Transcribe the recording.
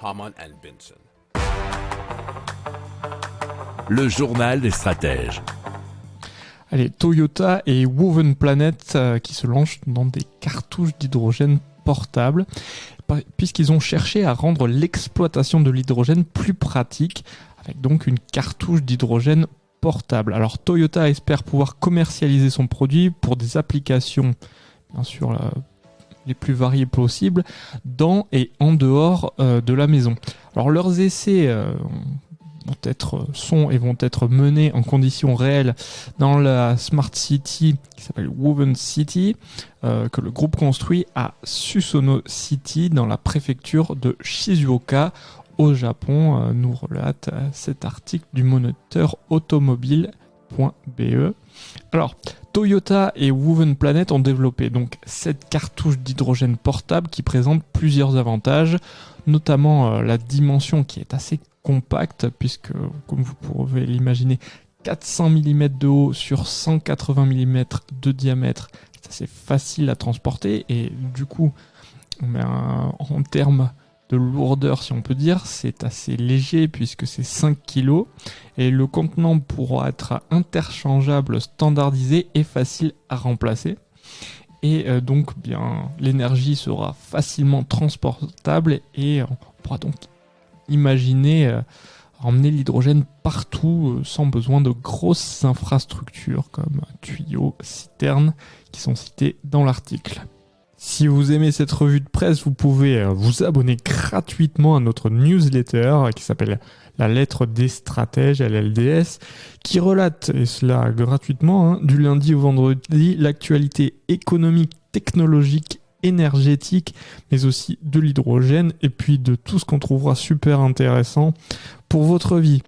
Harman & Benson. Le journal des stratèges. Allez, Toyota et Woven Planet qui se lancent dans des cartouches d'hydrogène portables, puisqu'ils ont cherché à rendre l'exploitation de l'hydrogène plus pratique, avec donc une cartouche d'hydrogène portable. Alors Toyota espère pouvoir commercialiser son produit pour des applications, bien sûr, les plus variées possibles, dans et en dehors de la maison. Alors leurs essais vont être menés en conditions réelles dans la Smart City qui s'appelle Woven City, que le groupe construit à Susono City dans la préfecture de Shizuoka au Japon, nous relate cet article du moniteur automobile.be. Alors, Toyota et Woven Planet ont développé donc cette cartouche d'hydrogène portable qui présente plusieurs avantages, notamment la dimension qui est assez compacte, puisque, comme vous pouvez l'imaginer, 400 mm de haut sur 180 mm de diamètre, c'est assez facile à transporter, et du coup, en termes de lourdeur, si on peut dire, c'est assez léger puisque c'est 5 kg, et le contenant pourra être interchangeable, standardisé et facile à remplacer. Et donc, l'énergie sera facilement transportable et on pourra donc imaginer emmener l'hydrogène partout sans besoin de grosses infrastructures comme tuyaux, citernes qui sont cités dans l'article. Si vous aimez cette revue de presse, vous pouvez vous abonner gratuitement à notre newsletter qui s'appelle La Lettre des Stratèges, LLDS, qui relate, et cela gratuitement, du lundi au vendredi, l'actualité économique, technologique, énergétique, mais aussi de l'hydrogène, et puis de tout ce qu'on trouvera super intéressant pour votre vie.